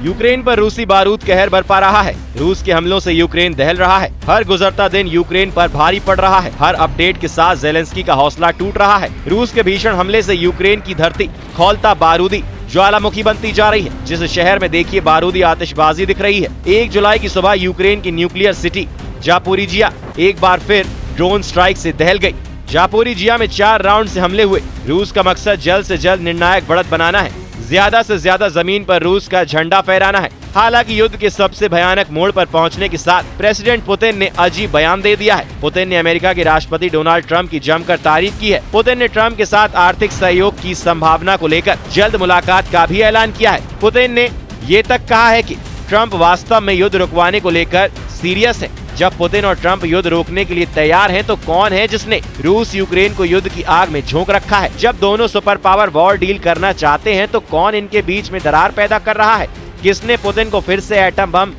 Ukraine पर रूसी बारूद कहर बरपा रहा है। रूस के हमलों से यूक्रेन दहल रहा है। हर गुजरता दिन यूक्रेन पर भारी पड़ रहा है। हर अपडेट के साथ ज़ेलेंस्की का हौसला टूट रहा है। रूस के भीषण हमले से यूक्रेन की धरती खौलता बारूदी ज्वालामुखी बनती जा रही है। जिस शहर में देखिए बारूदी आतिशबाजी दिख रही है। 1 जुलाई की सुबह यूक्रेन की न्यूक्लियर सिटी जापोरिजिया एक बार फिर ड्रोन स्ट्राइक से दहल गई। जापोरिजिया में 4 राउंड से हमले हुए। रूस का मकसद जल्द से जल्द निर्णायक बढ़त बनाना है। ज्यादा से ज्यादा जमीन पर रूस का झंडा फहराना है। हालांकि युद्ध के सबसे भयानक मोड़ पर पहुंचने के साथ प्रेसिडेंट पुतिन ने अजीब बयान दे दिया है। पुतिन ने अमेरिका के राष्ट्रपति डोनाल्ड ट्रंप की जमकर तारीफ की है। पुतिन ने ट्रंप के साथ आर्थिक सहयोग की संभावना को लेकर जल्द मुलाकात का भी ऐलान किया है। पुतिन ने ये तक कहा है कि ट्रंप वास्तव में युद्ध रुकवाने को लेकर सीरियस है। जब पुतिन और ट्रंप युद्ध रोकने के लिए तैयार हैं, तो कौन है जिसने रूस यूक्रेन को युद्ध की आग में झोंक रखा है? जब दोनों सुपर पावर वॉर डील करना चाहते हैं, तो कौन इनके बीच में दरार पैदा कर रहा है? किसने पुतिन को फिर से एटम बम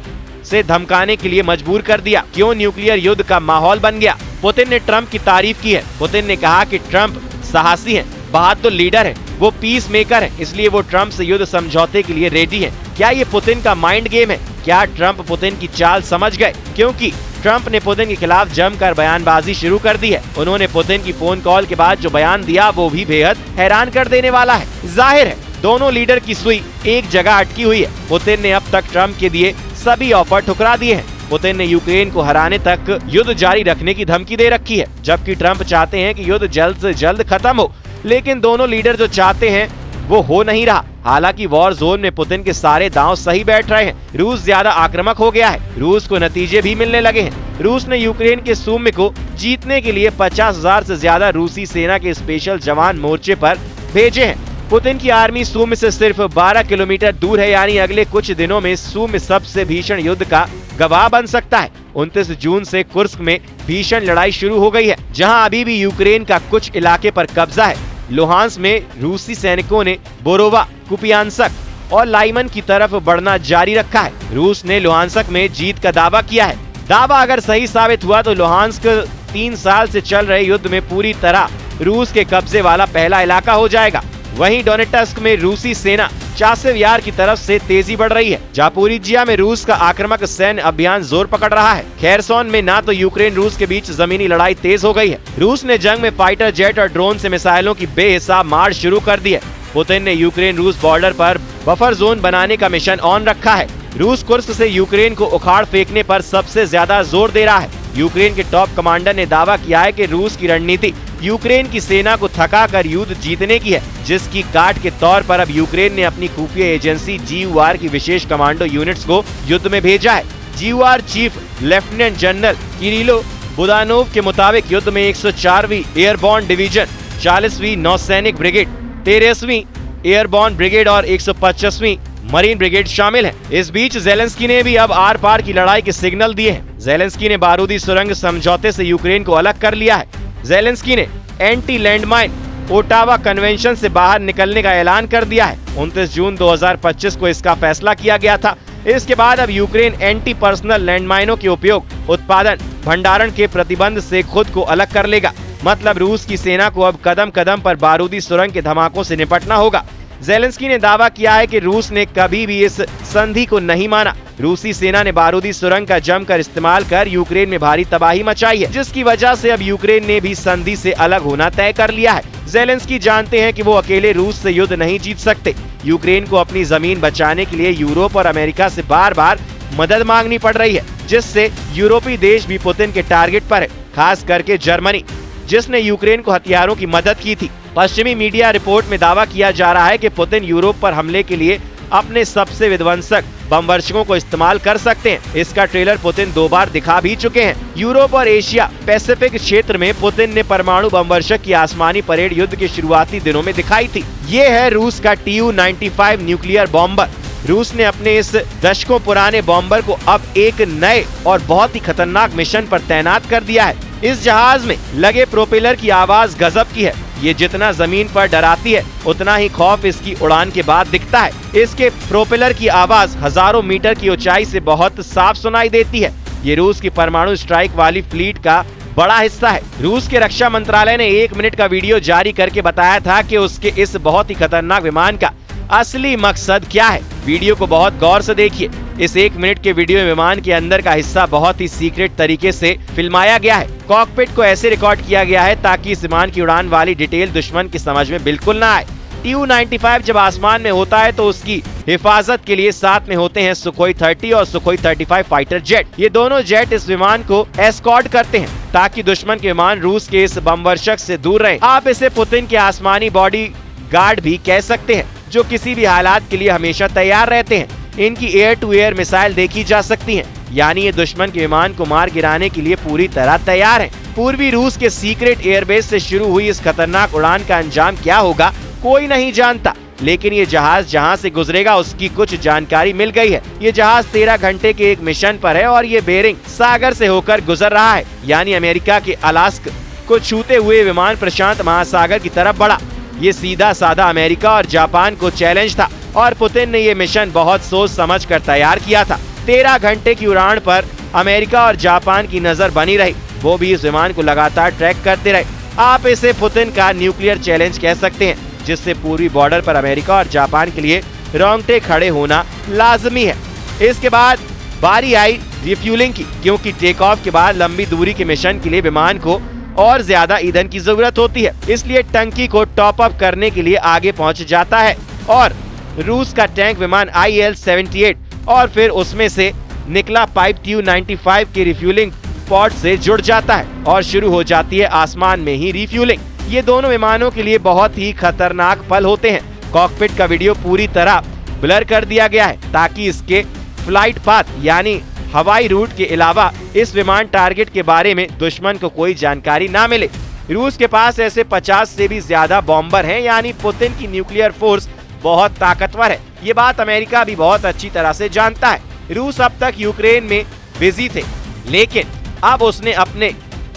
से धमकाने के लिए मजबूर कर दिया? क्यों न्यूक्लियर युद्ध का माहौल बन गया? पुतिन ने ट्रंप की तारीफ की है। पुतिन ने कहा कि ट्रंप साहसी है, बहादुर लीडर है, वो पीस मेकर है, इसलिए वो ट्रंप से युद्ध समझौते के लिए रेडी है। क्या ये पुतिन का माइंड गेम है? क्या ट्रंप पुतिन की चाल समझ गए? क्योंकि ट्रंप ने पुतिन के खिलाफ जमकर बयानबाजी शुरू कर दी है। उन्होंने पुतिन की फोन कॉल के बाद जो बयान दिया वो भी बेहद हैरान कर देने वाला है। जाहिर है दोनों लीडर की सुई एक जगह अटकी हुई है। पुतिन ने अब तक ट्रंप के दिए सभी ऑफर ठुकरा दिए हैं। पुतिन ने यूक्रेन को हराने तक युद्ध जारी रखने की धमकी दे रखी है, जबकि ट्रंप चाहते हैं कि युद्ध जल्द से जल्द खत्म हो। लेकिन दोनों लीडर जो चाहते हैं वो हो नहीं रहा। हालांकि वॉर जोन में पुतिन के सारे दांव सही बैठ रहे हैं। रूस ज्यादा आक्रामक हो गया है। रूस को नतीजे भी मिलने लगे हैं। रूस ने यूक्रेन के सूम्य को जीतने के लिए 50,000 से ज्यादा रूसी सेना के स्पेशल जवान मोर्चे पर भेजे हैं। पुतिन की आर्मी सूम्य से सिर्फ 12 किलोमीटर दूर है, यानी अगले कुछ दिनों में सूम्य सबसे भीषण युद्ध का गवाह बन सकता है। 29 जून से कुर्स्क में भीषण लड़ाई शुरू हो गई है, जहां अभी भी यूक्रेन का कुछ इलाके पर कब्जा है। लुहांस में रूसी सैनिकों ने बोरोवा, कुपियानस्क और लाइमन की तरफ बढ़ना जारी रखा है। रूस ने लुहांस्क में जीत का दावा किया है। दावा अगर सही साबित हुआ तो लुहांस्क 3 साल से चल रहे युद्ध में पूरी तरह रूस के कब्जे वाला पहला इलाका हो जाएगा। वहीं डोनेट्स्क में रूसी सेना चासेव यार की तरफ से तेजी बढ़ रही है। जापोरिजिया में रूस का आक्रामक सैन्य अभियान जोर पकड़ रहा है। खेरसोन में ना तो यूक्रेन रूस के बीच जमीनी लड़ाई तेज हो गई है। रूस ने जंग में फाइटर जेट और ड्रोन से मिसाइलों की बेहिसाब मार शुरू कर दी है। पुतिन ने यूक्रेन रूस बॉर्डर पर बफर जोन बनाने का मिशन ऑन रखा है। रूस कुर्स्क से यूक्रेन को उखाड़ फेंकने पर सबसे ज्यादा जोर दे रहा है। यूक्रेन के टॉप कमांडर ने दावा किया है कि रूस की रणनीति यूक्रेन की सेना को थका कर युद्ध जीतने की है, जिसकी काट के तौर पर अब यूक्रेन ने अपनी खुफिया एजेंसी GUR की विशेष कमांडो यूनिट्स को युद्ध में भेजा है। GUR chief lieutenant general Kyrylo Budanov के मुताबिक युद्ध में 104वीं एयरबॉर्न डिवीजन, 40वीं नौसैनिक ब्रिगेड, 13वीं एयरबॉर्न ब्रिगेड और 125वीं मरीन ब्रिगेड शामिल है। इस बीच ज़ेलेंस्की ने भी अब आर पार की लड़ाई के सिग्नल दिए हैं। ज़ेलेंस्की ने बारूदी सुरंग समझौते से यूक्रेन को अलग कर लिया है। ज़ेलेंस्की ने एंटी लैंडमाइन ओटावा कन्वेंशन से बाहर निकलने का ऐलान कर दिया है। 29 जून 2025 को इसका फैसला किया गया था। इसके बाद अब यूक्रेन एंटी पर्सनल लैंडमाइनों के उपयोग, उत्पादन, भंडारण के प्रतिबंध से खुद को अलग कर लेगा। मतलब रूस की सेना को अब कदम कदम पर बारूदी सुरंग के धमाकों से निपटना होगा। ज़ेलेंस्की ने दावा किया है कि रूस ने कभी भी इस संधि को नहीं माना। रूसी सेना ने बारूदी सुरंग का जमकर इस्तेमाल कर यूक्रेन में भारी तबाही मचाई है, जिसकी वजह से अब यूक्रेन ने भी संधि से अलग होना तय कर लिया है। ज़ेलेंस्की जानते हैं कि वो अकेले रूस से युद्ध नहीं जीत सकते। यूक्रेन को अपनी जमीन बचाने के लिए यूरोप और अमेरिका से बार बार मदद मांगनी पड़ रही है, जिससे यूरोपीय देश भी पुतिन के टारगेट पर है, खास करके जर्मनी, जिसने यूक्रेन को हथियारों की मदद की थी। पश्चिमी मीडिया रिपोर्ट में दावा किया जा रहा है कि पुतिन यूरोप पर हमले के लिए अपने सबसे विध्वंसक बमवर्षकों को इस्तेमाल कर सकते हैं। इसका ट्रेलर पुतिन 2 बार दिखा भी चुके हैं। यूरोप और एशिया पैसिफिक क्षेत्र में पुतिन ने परमाणु बमवर्षक की आसमानी परेड युद्ध के शुरुआती दिनों में दिखाई थी। ये है रूस का Tu-95 न्यूक्लियर बॉम्बर। रूस ने अपने इस दशकों पुराने बॉम्बर को अब एक नए और बहुत ही खतरनाक मिशन पर तैनात कर दिया है। इस जहाज में लगे प्रोपेलर की आवाज गजब की है। ये जितना जमीन पर डराती है, उतना ही खौफ इसकी उड़ान के बाद दिखता है। इसके प्रोपेलर की आवाज हजारों मीटर की ऊंचाई से बहुत साफ सुनाई देती है। ये रूस की परमाणु स्ट्राइक वाली फ्लीट का बड़ा हिस्सा है। रूस के रक्षा मंत्रालय ने 1 मिनट का वीडियो जारी करके बताया था कि उसके इस बहुत ही खतरनाक विमान का असली मकसद क्या है। वीडियो को बहुत गौर से देखिए। इस 1 मिनट के वीडियो में विमान के अंदर का हिस्सा बहुत ही सीक्रेट तरीके से फिल्माया गया है। कॉकपिट को ऐसे रिकॉर्ड किया गया है ताकि इस विमान की उड़ान वाली डिटेल दुश्मन की समझ में बिल्कुल ना आए। Tu-95 जब आसमान में होता है तो उसकी हिफाजत के लिए साथ में होते हैं सुखोई 30 और सुखोई 35 फाइटर जेट। ये दोनों जेट इस विमान को एस्कॉर्ट करते हैं ताकि दुश्मन के विमान रूस के इस बमवर्षक से दूर रहे। आप इसे पुतिन के आसमानी बॉडी गार्ड भी कह सकते हैं, जो किसी भी हालात के लिए हमेशा तैयार रहते हैं। इनकी एयर टू एयर मिसाइल देखी जा सकती है, यानी ये दुश्मन के विमान को मार गिराने के लिए पूरी तरह तैयार है। पूर्वी रूस के सीक्रेट एयरबेस से शुरू हुई इस खतरनाक उड़ान का अंजाम क्या होगा कोई नहीं जानता, लेकिन ये जहाज जहां से गुजरेगा उसकी कुछ जानकारी मिल गई है। ये जहाज 13 घंटे के एक मिशन पर है और ये बेरिंग सागर से होकर गुजर रहा है, यानी अमेरिका के अलास्का को छूते हुए विमान प्रशांत महासागर की तरफ बढ़ा। ये सीधा साधा अमेरिका और जापान को चैलेंज था और पुतिन ने ये मिशन बहुत सोच समझ कर तैयार किया था। 13 घंटे की उड़ान पर अमेरिका और जापान की नजर बनी रही, वो भी इस विमान को लगातार ट्रैक करते रहे। आप इसे पुतिन का न्यूक्लियर चैलेंज कह सकते हैं, जिससे पूर्वी बॉर्डर पर अमेरिका और जापान के लिए रोंगटे खड़े होना लाजमी है। इसके बाद बारी आई रिफ्यूलिंग की, क्योंकि टेक ऑफ के बाद लंबी दूरी के मिशन के लिए विमान को और ज्यादा ईंधन की जरूरत होती है, इसलिए टंकी को टॉप अप करने के लिए आगे पहुंच जाता है और रूस का टैंक विमान IL-78 और फिर उसमें से निकला पाइप Tu-95 के रिफ्यूलिंग पॉट से जुड़ जाता है और शुरू हो जाती है आसमान में ही रिफ्यूलिंग। ये दोनों विमानों के लिए बहुत ही खतरनाक पल होते हैं। कॉकपिट का वीडियो पूरी तरह ब्लर कर दिया गया है ताकि इसके फ्लाइट पाथ यानी हवाई रूट के अलावा इस विमान टारगेट के बारे में दुश्मन को कोई जानकारी ना मिले। रूस के पास ऐसे 50 से भी ज्यादा बॉम्बर हैं, यानी पुतिन की न्यूक्लियर फोर्स बहुत ताकतवर है। ये बात अमेरिका भी बहुत अच्छी तरह से जानता है। रूस अब तक यूक्रेन में बिजी थे, लेकिन अब उसने अपने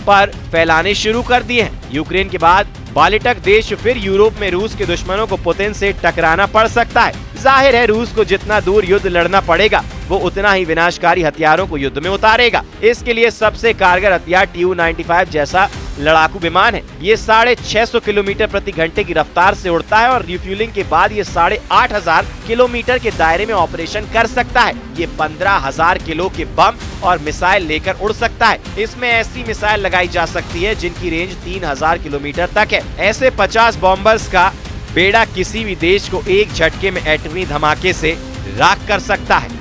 पर फैलाने शुरू कर दिए हैं। यूक्रेन के बाद बाल्टिक देश फिर यूरोप में रूस के दुश्मनों को पुतिन से टकराना पड़ सकता है। जाहिर है रूस को जितना दूर युद्ध लड़ना पड़ेगा वो उतना ही विनाशकारी हथियारों को युद्ध में उतारेगा। इसके लिए सबसे कारगर हथियार Tu-95 जैसा लड़ाकू विमान है। ये 650 किलोमीटर प्रति घंटे की रफ्तार से उड़ता है और रिफ्यूलिंग के बाद ये 8500 किलोमीटर के दायरे में ऑपरेशन कर सकता है। ये 15,000 किलो के बम और मिसाइल लेकर उड़ सकता है। इसमें ऐसी मिसाइल लगाई जा सकती है जिनकी रेंज 3000 किलोमीटर तक है। ऐसे 50 बॉम्बर्स का बेड़ा किसी भी देश को एक झटके में एटमी धमाके से राख कर सकता है।